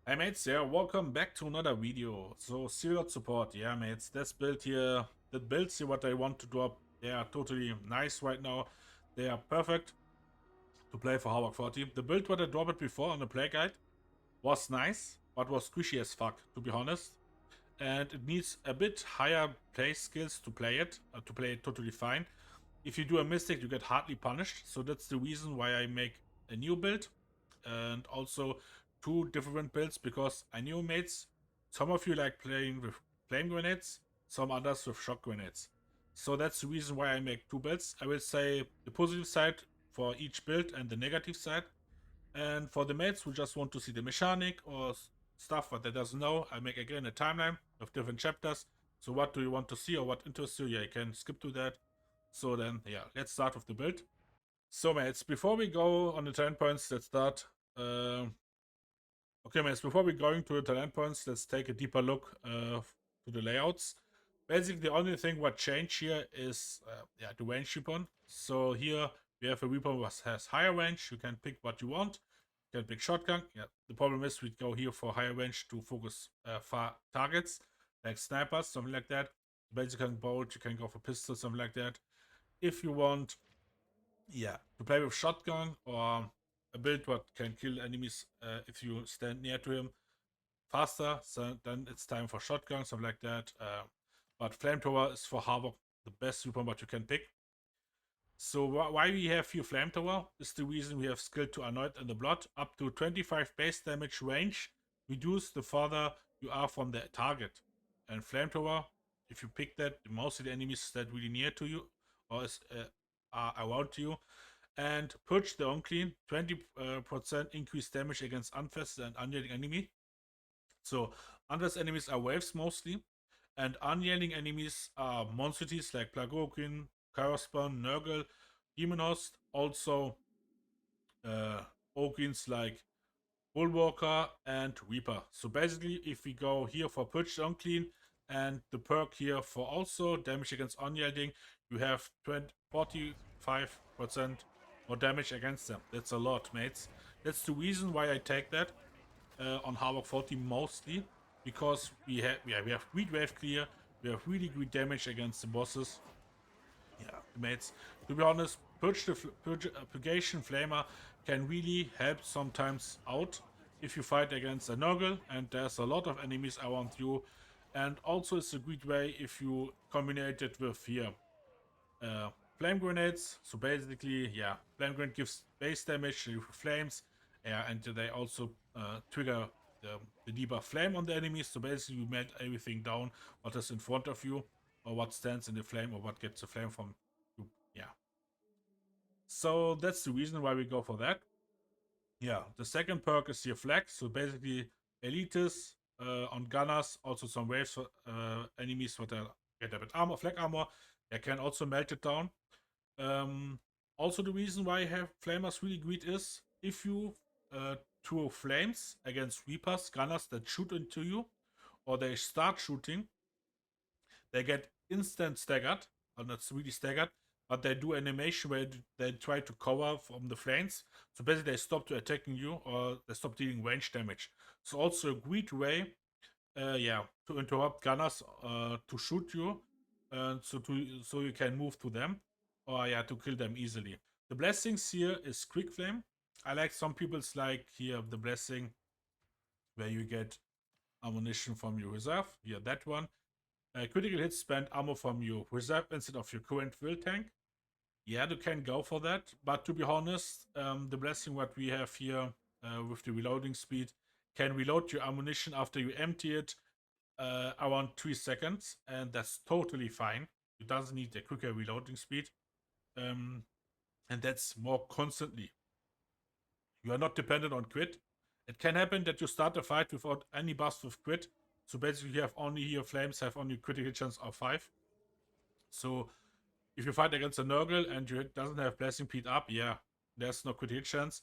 Hey mates, yeah, welcome back to another video. So Zealot Support, yeah mates, that's build here, that builds here what I want to drop. They are totally nice right now. They are perfect to play for Havoc 40. The build what I dropped before on the play guide was nice, but was squishy as fuck, to be honest. And it needs a bit higher play skills to play it totally fine. If you do a mistake, you get hardly punished. So that's the reason why I make a new build. And also two different builds, because I knew mates, some of you like playing with flame grenades, some others with shock grenades. So that's the reason why I make two builds. I will say the positive side for each build and the negative side. And for the mates who just want to see the mechanic or stuff but they doesn't know, I make again a timeline of different chapters. So what do you want to see or what interests you? Yeah, you can skip to that. So then, yeah, let's start with the build. So mates, before we go on the talent points, let's start. Okay mates, before we going to the talent points, let's take a deeper look to the layouts. Basically, the only thing what changed here is the range weapon. So here we have a weapon that has higher range. You can pick what you want. You can pick shotgun. Yeah, the problem is we go here for higher range to focus far targets, like snipers, something like that. Basically, bolt, you can go for pistol, something like that. If you want, to play with shotgun or a build what can kill enemies if you stand near to him faster, so then it's time for shotgun, something like that. But flamethrower is for Havoc the best weapon what you can pick. So why we have here flamethrower is the reason we have skill to anoint in the blood, up to 25 base damage range, reduce the farther you are from the target. And flamethrower, if you pick that, most of the enemies that really near to you or are around you. And purge the unclean, 20% increased damage against unfested and unyielding enemy. So unfested enemies are waves mostly, and unyielding enemies are monstrosities like Plagokin, Karaspan, Nurgle, Demon Host, also Ogins like Bullwalker and Reaper. So basically, if we go here for Purge the Unclean and the perk here for also damage against unyielding, you have 45% more damage against them. That's a lot, mates. That's the reason why I take that on Havoc 40 mostly, because we have great wave clear, we have really good damage against the bosses. Yeah, mates. To be honest, Purgation Flamer can really help sometimes out if you fight against a Nurgle and there's a lot of enemies around you. And also it's a good way if you combine it with here flame grenades. So basically, yeah, flame grenade gives base damage with flames, and they also trigger the debuff flame on the enemies. So basically, you melt everything down what is in front of you, or what stands in the flame, or what gets the flame from you. Yeah. So that's the reason why we go for that. Yeah. The second perk is here flag. So basically, elites on gunners, also some waves for enemies that get a bit armor, flag armor. They can also melt it down. Also, the reason why I have flamers really great is if you throw flames against reapers, gunners that shoot into you, or they start shooting, they get instant staggered, or not really staggered, but they do animation where they try to cover from the flames. So basically, they stop to attacking you, or they stop dealing range damage. So also a great way, to interrupt gunners to shoot you, so you can move to them, or to kill them easily. The blessings here is quick flame. I like some people's like here the blessing where you get ammunition from your reserve. Here that one. Critical hits spend ammo from your reserve instead of your current will tank. Yeah, you can go for that, but to be honest, the blessing what we have here with the reloading speed can reload your ammunition after you empty it around 3 seconds, and that's totally fine. It doesn't need a quicker reloading speed, and that's more constantly. You are not dependent on crit. It can happen that you start a fight without any buffs with crit, so basically you have only here flames have only critical chance of 5. So if you fight against a Nurgle and you doesn't have blessing peed up, yeah, there's no critical chance.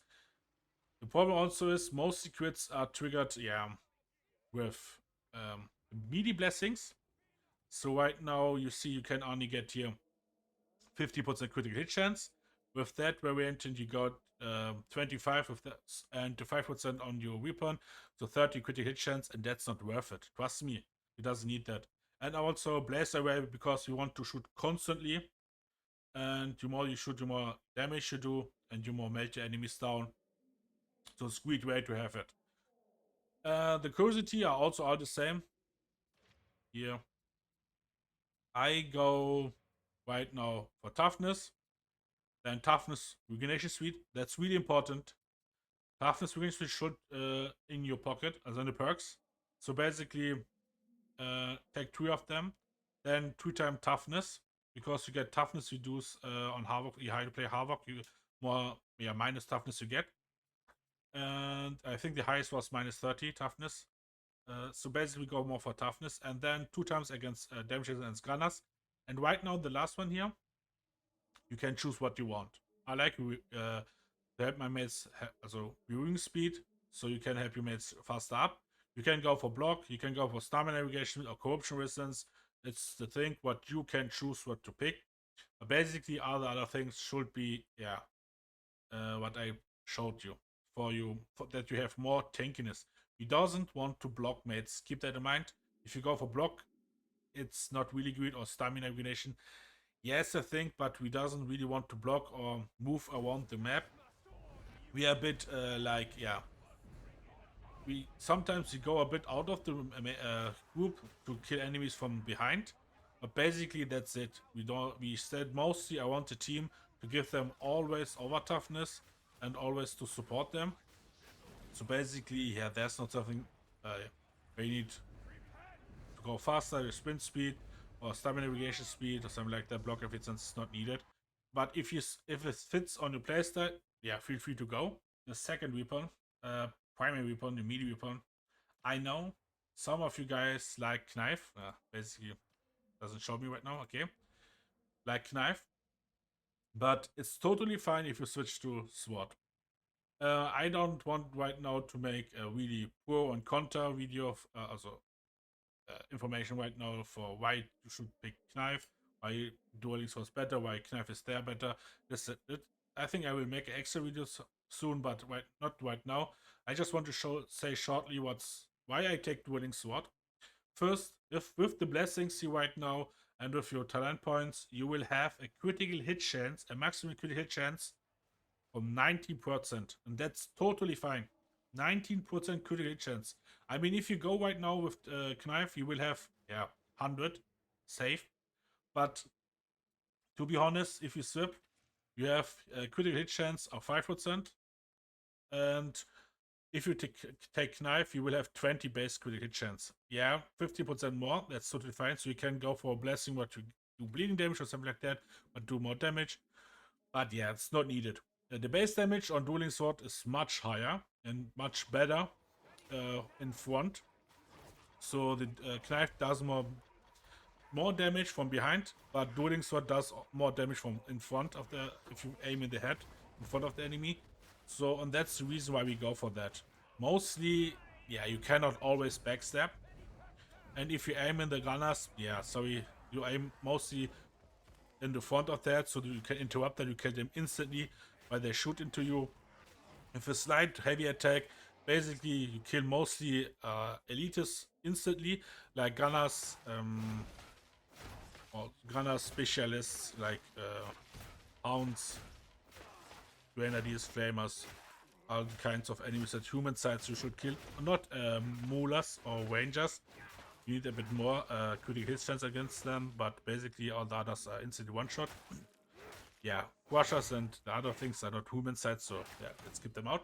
The problem also is most crits are triggered, with melee blessings. So right now you see you can only get here 50% critical hit chance. With that variant, you got 25 with that, and 5% on your weapon, so 30 critical hit chance, and that's not worth it. Trust me, it doesn't need that. And also blaze away because you want to shoot constantly, and the more you shoot, the more damage you do, and you more melt your enemies down. So it's a great way to have it. The curiosity are also all the same. Here, I go right now for toughness. Then toughness regeneration suite. That's really important. Toughness regeneration suite should in your pocket, as in the perks. So basically, take 3 of them. Then 3 times toughness, because you get toughness reduce on Havoc. You high to play Havoc, you more minus toughness you get. And I think the highest was minus 30 toughness. So basically go more for toughness, and then 2 times against damage against gunners. And right now the last one here, you can choose what you want. I like to help my mates also viewing speed, so you can help your mates faster up. You can go for block, you can go for stamina navigation or corruption resistance. It's the thing what you can choose what to pick. But basically all the other things should be what I showed you for that you have more tankiness. You doesn't want to block mates. Keep that in mind. If you go for block, it's not really good, or stamina navigation. Yes, I think, but we doesn't really want to block or move around the map. We are a bit we sometimes we go a bit out of the group to kill enemies from behind, but basically that's it. We said mostly I want the team to give them always over toughness and always to support them. So basically, yeah, there's not something where you need to go faster, your sprint speed or stamina navigation speed or something like that. Block if it's not needed. But if it fits on your playstyle, yeah, feel free to go. The second weapon, primary weapon, the melee weapon. I know some of you guys like knife. Basically, doesn't show me right now. Okay, like knife, but it's totally fine if you switch to sword. I don't want right now to make a really pro and contra video of also information right now for why you should pick knife, why dueling was better, why knife is there better. I think I will make an extra video soon, but not right now. I just want to say shortly why I take dueling sword. First, if with the blessings you right now and with your talent points, you will have a critical hit chance, a maximum critical hit chance from 19%, and that's totally fine. 19% critical hit chance. I mean, if you go right now with knife, you will have 100 safe. But to be honest, if you swap, you have a critical hit chance of 5%, and if you take knife, you will have 20 base critical hit chance. Yeah, 50% more. That's totally fine. So you can go for a blessing, what you do bleeding damage or something like that, but do more damage. But yeah, it's not needed. The base damage on Dueling Sword is much higher and much better in front. So the knife does more damage from behind, but Dueling Sword does more damage from in front of if you aim in the head in front of the enemy. So, and that's the reason why we go for that. Mostly, yeah, you cannot always backstab. And if you aim in the gunners, you aim mostly in the front of that, so that you can interrupt them, you kill them instantly while they shoot into you. With a slight heavy attack, basically you kill mostly elites instantly, like gunners, or gunner specialists like hounds, grenadiers, flamers, all kinds of enemies that human sides you should kill. Not molars or rangers. You need a bit more critical hit chance against them, but basically all the others are instantly one-shot. Yeah, crushers and the other things are not human sides, so yeah, let's skip them out.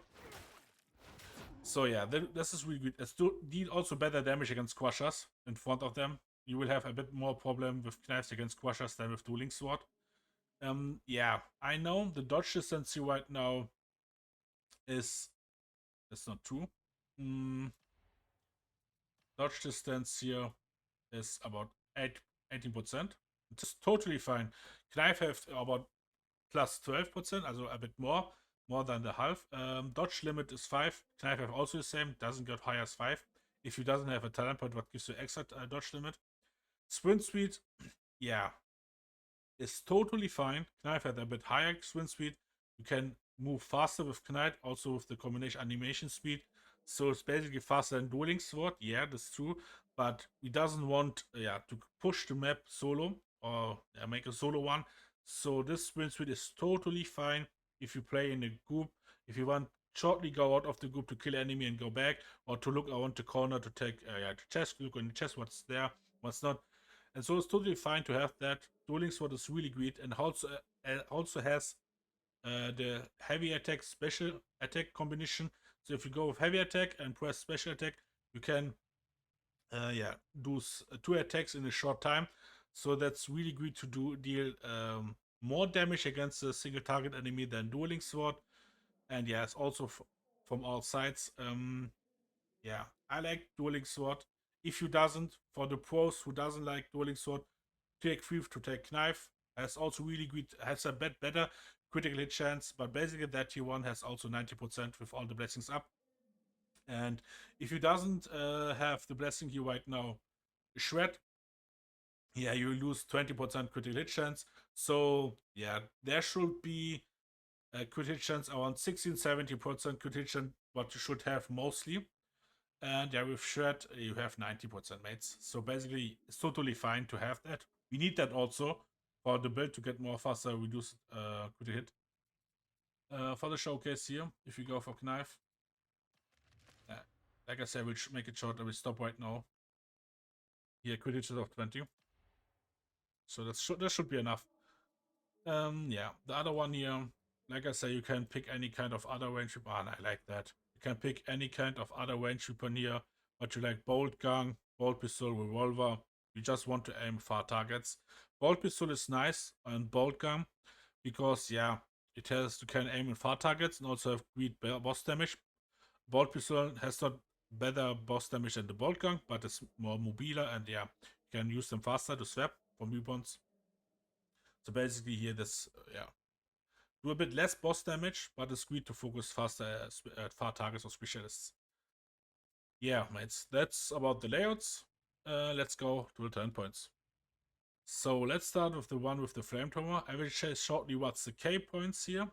So yeah, this is really good. It's deal also better damage against crushers in front of them. You will have a bit more problem with knives against crushers than with dueling sword. Yeah, I know the dodge distance right now is not true. Dodge distance here is about 18%. It's totally fine. Knife have about plus 12%, also a bit more than the half. Dodge limit is 5. Knife have also the same, doesn't get higher as 5. If you doesn't have a talent point, what gives you extra dodge limit? Sprint speed, yeah, is totally fine. Knife had a bit higher sprint speed. You can move faster with Knight, also with the combination animation speed. So it's basically faster than Dueling Sword. Yeah, that's true. But he doesn't want to push the map solo or make a solo one. So this sprint speed is totally fine if you play in a group. If you want shortly go out of the group to kill enemy and go back, or to look around the corner to take to chest, look in the chest what's there, what's not. And so it's totally fine to have that. Dueling Sword is really great and also has the heavy attack special attack combination. So if you go with heavy attack and press special attack, you can do two attacks in a short time. So that's really great to deal more damage against a single target enemy than Dueling Sword. And yeah, it's also from all sides. Yeah, I like Dueling Sword. If you doesn't, for the pros who doesn't like Dueling Sword, take Thief to take Knife. Has also really good, has a bit better critical hit chance, but basically that tier 1 has also 90% with all the blessings up. And if you doesn't have the blessing here right now, Shred, yeah, you lose 20% critical hit chance. So yeah, there should be a critical hit chance around 16-70% critical hit chance, what you should have mostly. And yeah, with Shred, you have 90% mates. So basically, it's totally fine to have that. We need that also for the build to get more faster, reduce critical hit. For the showcase here, if you go for Knife, like I said, we'll make it short. I will stop right now. Here, critical hit of 20. So that should be enough. Yeah, the other one here, like I say, you can pick any kind of other range weapon. I like that. You can pick any kind of other range weapon here, but you like bolt gun, bolt pistol, revolver. You just want to aim far targets. Bolt pistol is nice and bolt gun because yeah, you can aim in far targets and also have great boss damage. Bolt pistol has not better boss damage than the bolt gun, but it's more mobile and yeah, you can use them faster to swap from weapons. So basically here this do a bit less boss damage, but it's great to focus faster at far targets or specialists. Yeah, mates, that's about the layouts. Let's go to the turn points. So let's start with the one with the flamethrower. I will say shortly what's the K points here,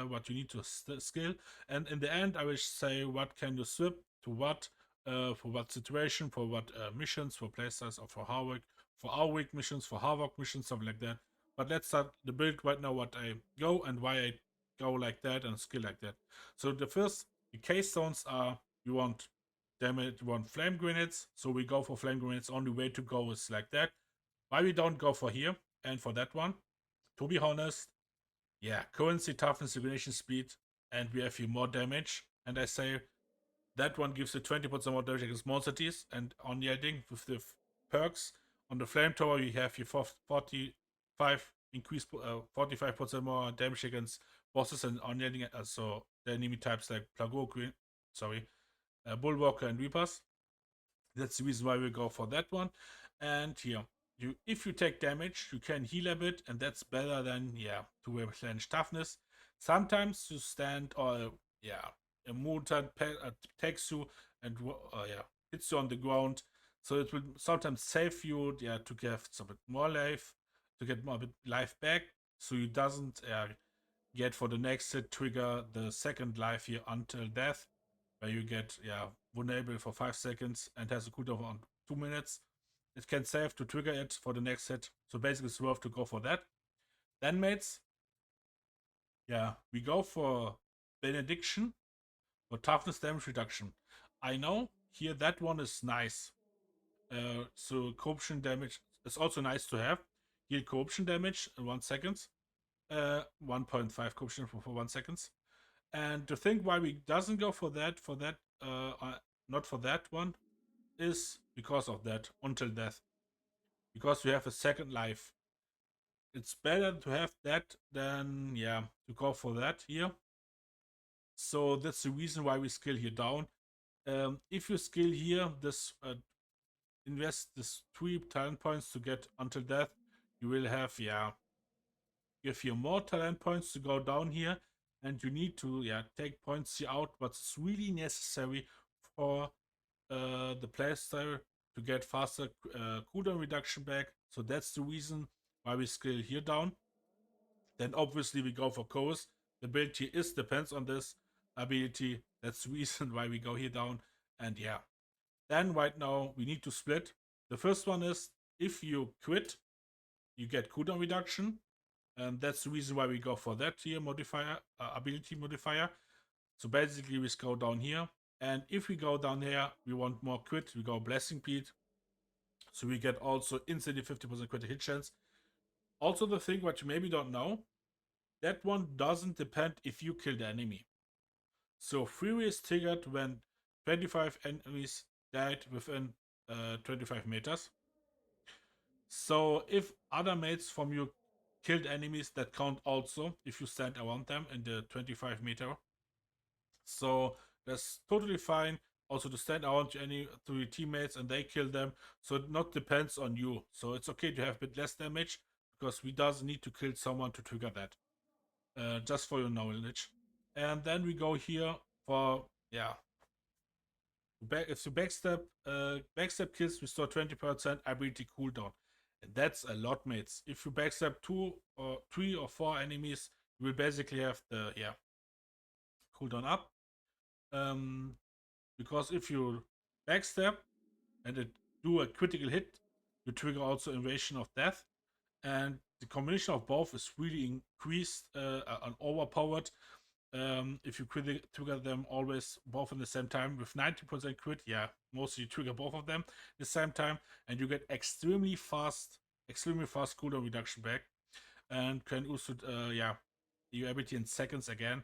what you need to skill, and in the end I will say what can you swap to what, for what situation, for what missions, for playstyles, or for Havoc, for our week missions, for Havoc missions, something like that. But let's start the build right now, what I go and why I go like that and skill like that. So the first, the K-stones are, you want damage, you want flame grenades, so we go for flame grenades. Only way to go is like that. Why we don't go for here and for that one? To be honest, yeah, currency, toughness, elimination speed, and we have here more damage. And I say that one gives you 20% more damage against monsters. And on the ending with the perks on the flamethrower, you have your 45 increase, 45% more damage against bosses, and on the ending, so the enemy types like Plago, Bullwalker, and Reapers. That's the reason why we go for that one. And here, if you take damage, you can heal a bit, and that's better than to replenish toughness. Sometimes you stand or a mutant takes you and hits you on the ground, so it will sometimes save you to get some bit more life, to get more bit life back, so you doesn't get for the next hit trigger the second life here until death, where you get vulnerable for 5 seconds and has a cooldown on 2 minutes. It can save to trigger it for the next hit, so basically it's worth to go for that. Then mates, we go for Benediction for toughness damage reduction. I know here that one is nice. So corruption damage is also nice to have. Heal corruption damage in 1 second. 1.5 corruption for 1 second. And the thing why we doesn't go for that, not for that one, is because of that until death. Because we have a second life. It's better to have that than to go for that here. So that's the reason why we skill here down. If you skill here, this invest this 3 talent points to get until death, you will have give you more talent points to go down here, and you need to take points here out, what's really necessary for the playstyle to get faster cooldown reduction back. So that's the reason why we scale here down. Then obviously we go for Chorus. The ability is depends on this ability. That's the reason why we go here down. And yeah, then right now we need to split. The first one is if you quit, you get cooldown reduction, and that's the reason why we go for that here modifier, ability modifier. So basically we go down here, and if we go down here, we want more crit, we go blessing bead, so we get also instantly 50% crit hit chance. Also the thing what you maybe don't know, that one doesn't depend if you kill the enemy. So Fury is triggered when 25 enemies died within 25 meters. So if other mates from you killed enemies, that count also if you stand around them in the 25-meter. So that's totally fine. Also to stand around to your teammates and they kill them. So it not depends on you. So it's okay to have a bit less damage because we doesn't need to kill someone to trigger that. Just for your knowledge. And then we go here for if you backstab kills restore 20% ability cooldown. And that's a lot, mates. If you backstab 2 or 3 or 4 enemies, you will basically have the cooldown up. Because if you backstab and it do a critical hit, you trigger also invasion of death. And the combination of both is really increased and overpowered. If you trigger them always both in the same time with 90% crit, mostly you trigger both of them at the same time, and you get extremely fast cooldown reduction back, and can use it, your ability in seconds again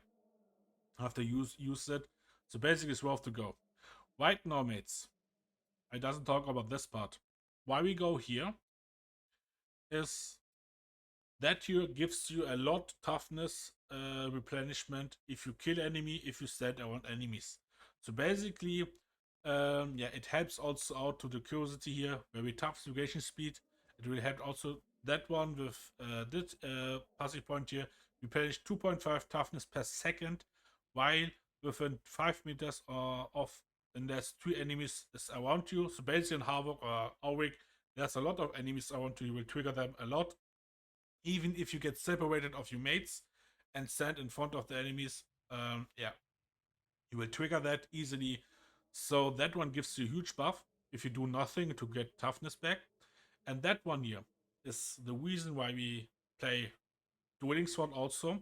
after use it. So basically, it's worth to go. Right now, mates, I doesn't talk about this part. Why we go here is that here gives you a lot toughness replenishment if you kill enemy, if you stand around enemies. So basically, it helps also out to the curiosity here, very tough navigation speed. It will help also that one with this passive point here, replenish 2.5 toughness per second, while within 5 meters of, and there's 3 enemies is around you. So basically in Havoc or Auric, there's a lot of enemies around you, you will trigger them a lot. Even if you get separated of your mates and stand in front of the enemies, you will trigger that easily. So that one gives you a huge buff if you do nothing to get toughness back. And that one here is the reason why we play Dueling Sword also.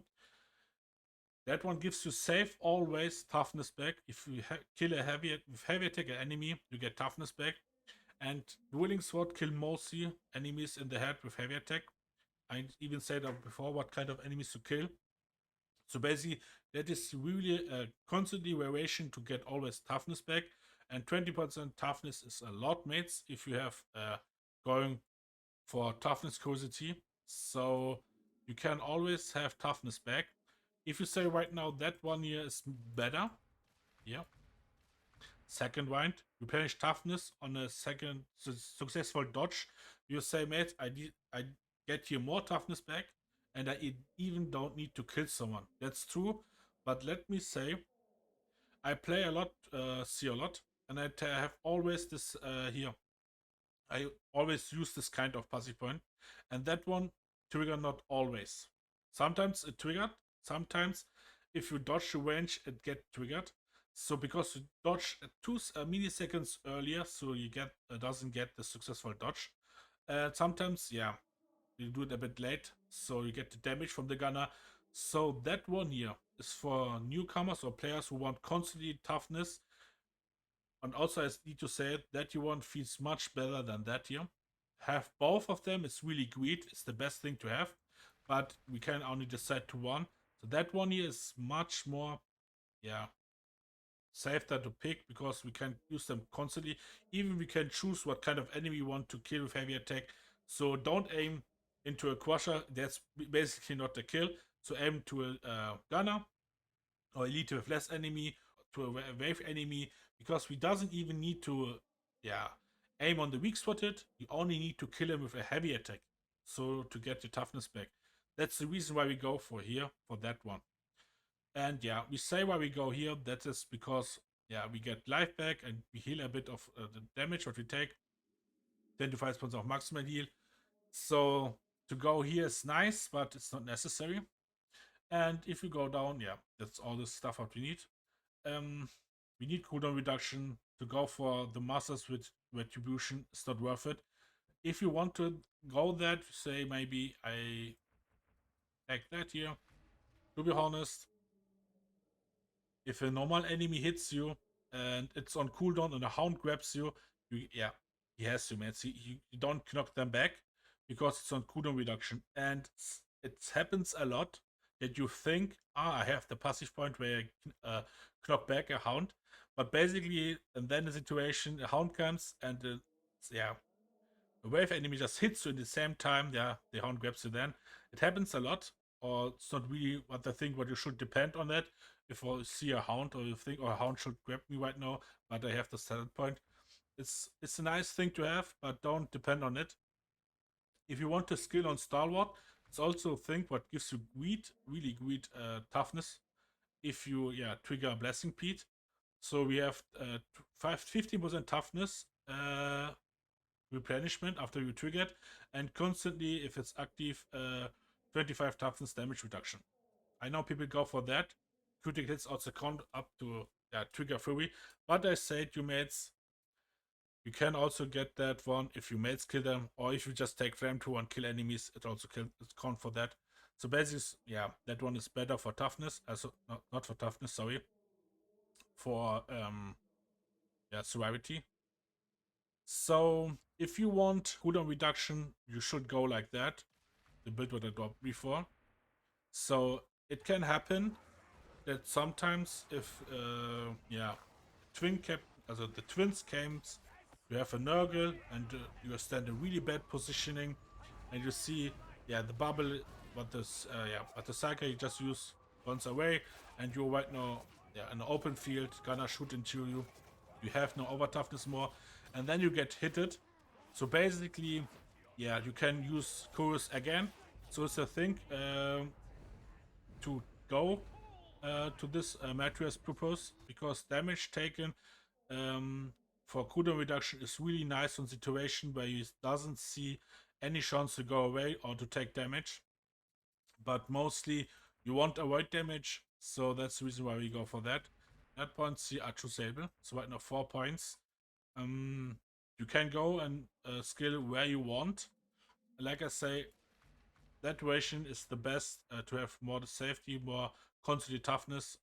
That one gives you save always toughness back. If you kill a heavy attack enemy, you get toughness back. And Dueling Sword kill mostly enemies in the head with heavy attack. I even said before what kind of enemies to kill. So basically, that is really a constantly variation to get always toughness back. And 20% toughness is a lot, mates, if you have going for toughness curiosity. So you can always have toughness back. If you say right now that one here is better, second round, you replenish toughness on a second successful dodge. You say, mate, I get here more toughness back, and I even don't need to kill someone. That's true, but let me say, I play a lot, see a lot, and I have always this here. I always use this kind of passive point, and that one trigger not always. Sometimes it triggered. Sometimes, if you dodge the range, it get triggered. So because you dodge 2 milliseconds earlier, so you get doesn't get the successful dodge. Sometimes, you do it a bit late, so you get the damage from the gunner. So that one here is for newcomers or players who want constantly toughness. And also, I need to say that you one feels much better than that here. Have both of them, it's really great. It's the best thing to have, but we can only decide to one. So that one here is much more, safer to pick because we can use them constantly. Even we can choose what kind of enemy we want to kill with heavy attack. So don't aim into a crusher. That's basically not the kill. So aim to a gunner or elite with less enemy, to a wave enemy, because we doesn't even need to aim on the weak spotted. You only need to kill him with a heavy attack, so to get the toughness back. That's the reason why we go for here for that one. And we say why we go here. That is because we get life back and we heal a bit of the damage what we take. 25% of maximum heal. So to go here is nice, but it's not necessary. And if you go down, yeah, that's all the stuff what we need. We need cooldown reduction to go for the masters with retribution. It's not worth it. If you want to go that, say maybe I take that here. To be honest, if a normal enemy hits you and it's on cooldown and a hound grabs you, yeah, he has to, man. See, you don't knock them back because it's on cooldown reduction. And it happens a lot that you think, I have the passive point where I knock back a hound. But basically, and then the situation, a hound comes and yeah, a wave enemy just hits you at the same time. Yeah, the hound grabs you then. It happens a lot, or it's not really what I think what you should depend on that. If I see a hound or you think, oh, a hound should grab me right now, but I have the standard point. It's a nice thing to have, but don't depend on it. If you want to skill on Stalwart, it's also a thing what gives you really great toughness if you trigger a Blessing Pete. So we have 15% toughness replenishment after you trigger it, and constantly, if it's active, 25 toughness damage reduction. I know people go for that. Critical hits also count up to trigger fury, but I said you mates, you can also get that one if you mates kill them, or if you just take flame 2 and kill enemies, it also count for that. So basically, yeah, that one is better for toughness, also not for toughness, sorry, for severity. So if you want cooldown reduction, you should go like that. The build what I dropped before. So it can happen that sometimes if twin cap, also the twins comes, you have a Nurgle and you stand in really bad positioning, and you see the bubble what this what the cycle you just use runs away, and you're right now in an open field gonna shoot into you. You have no over toughness more, and then you get hitted. So basically, you can use Curios again. So it's a thing to go to this Matrius purpose, because damage taken for cooldown reduction is really nice on situation where you doesn't see any chance to go away or to take damage. But mostly you want to avoid damage, so that's the reason why we go for that. That points here are choosable. So right now 4 points. You can go and skill where you want. Like I say, that duration is the best to have more safety, more constantly toughness.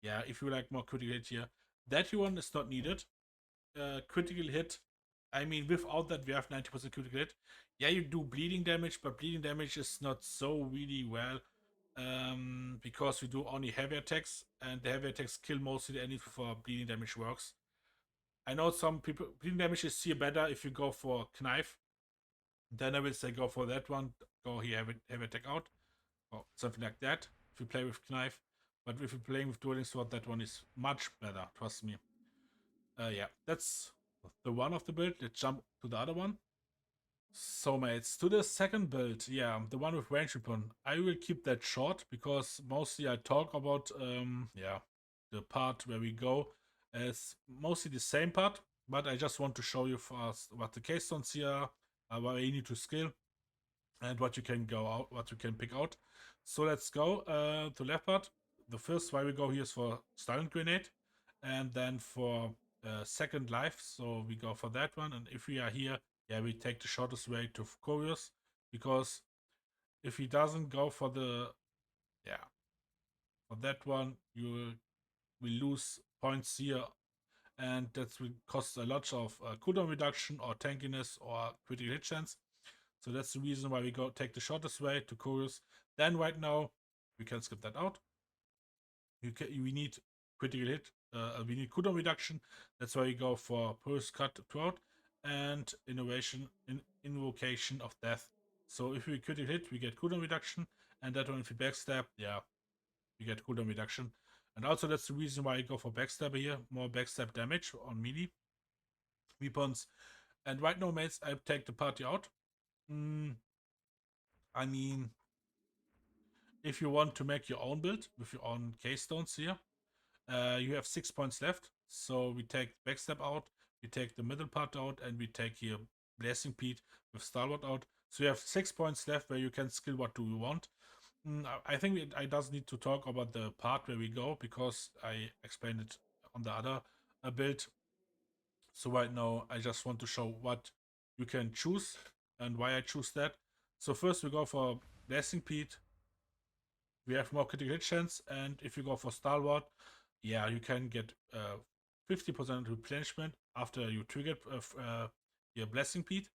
If you like more critical hit here, that one is not needed. Critical hit, I mean, without that we have 90% critical hit. Yeah, you do bleeding damage, but bleeding damage is not so really well, because we do only heavy attacks, and the heavy attacks kill mostly the enemy for bleeding damage works. I know some people bleeding damage is here better if you go for knife. Then I will say go for that one. Go here, have attack out, or something like that. If you play with knife, but if you're playing with dueling sword, that one is much better. Trust me. That's the one of the build. Let's jump to the other one. So mates, to the second build, the one with range weapon. I will keep that short because mostly I talk about the part where we go as mostly the same part, but I just want to show you first what the keystones here are, what you need to skill, and what you can go out, what you can pick out. So let's go to left part. The first why we go here is for silent grenade, and then for second life. So we go for that one, and if we are here, we take the shortest way to Curios, because if he doesn't go for the for that one, you will lose points here, and that will cost a lot of cooldown reduction or tankiness or critical hit chance. So that's the reason why we go take the shortest way to Curios. Then right now we can skip that out. We need critical hit. We need cooldown reduction. That's why we go for Pulse Cut throughout and invocation of death. So if we critical hit, we get cooldown reduction, and that one if we backstab, we get cooldown reduction. And also that's the reason why I go for backstab here, more backstab damage on melee weapons. And right now, mates, I take the party out. I mean, if you want to make your own build with your own keystones here, you have 6 points left. So we take backstab out, we take the middle part out, and we take here Blessing Pete with Stalwart out. So you have 6 points left where you can skill what do you want. I think I does need to talk about the part where we go because I explained it on the other build. So right now I just want to show what you can choose and why I choose that. So first we go for Blessing Pete. We have more critical hit chance, and if you go for Stalwart, yeah, you can get 50% replenishment after you triggered your Blessing Pete.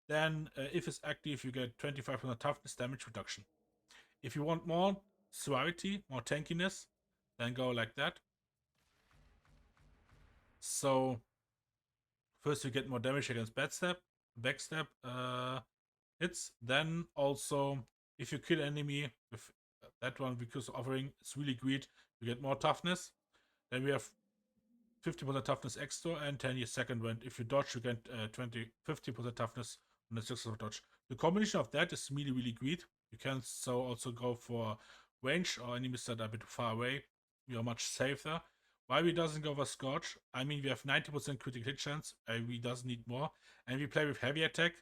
Then if it's active, you get 25% toughness damage reduction. If you want more severity, more tankiness, then go like that. So first you get more damage against backstab hits. Then also if you kill enemy with that one because offering it's really great, you get more toughness. Then we have 50% toughness extra and 10 year second wind. If you dodge, you get 50% toughness on the successful dodge. The combination of that is really, really great. You can so also go for range or enemies that are a bit far away. We are much safer. Why we doesn't go for Scorch? I mean, we have 90% critical hit chance. We doesn't need more. And we play with heavy attack.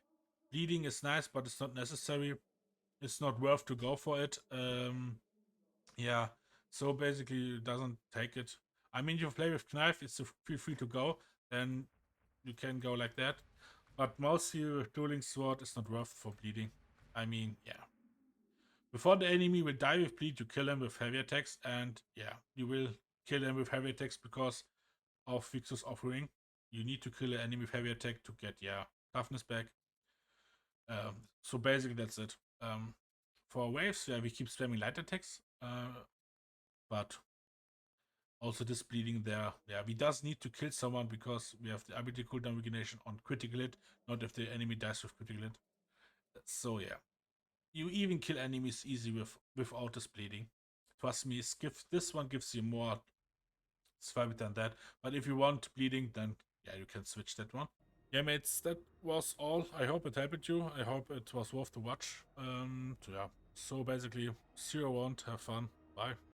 Bleeding is nice, but it's not necessary. It's not worth to go for it. Yeah, so basically it doesn't take it. I mean, you play with knife, it's feel free to go, then you can go like that. But mostly with dueling sword is not worth for bleeding. I mean, yeah. Before the enemy will die with bleed, you kill him with heavy attacks, and yeah, you will kill him with heavy attacks because of Vixus offering. You need to kill an enemy with heavy attack to get toughness back. So basically that's it. For waves, yeah, we keep spamming light attacks, but also this bleeding there. Yeah, we does need to kill someone because we have the ability cooldown regeneration on critical hit, not if the enemy dies with critical hit. So yeah, you even kill enemies easy without this bleeding. Trust me, this one gives you more survival than that. But if you want bleeding, then yeah, you can switch that one. Yeah, mates, that was all. I hope it helped you. I hope it was worth to watch. So yeah, so basically, 0-1, have fun. Bye.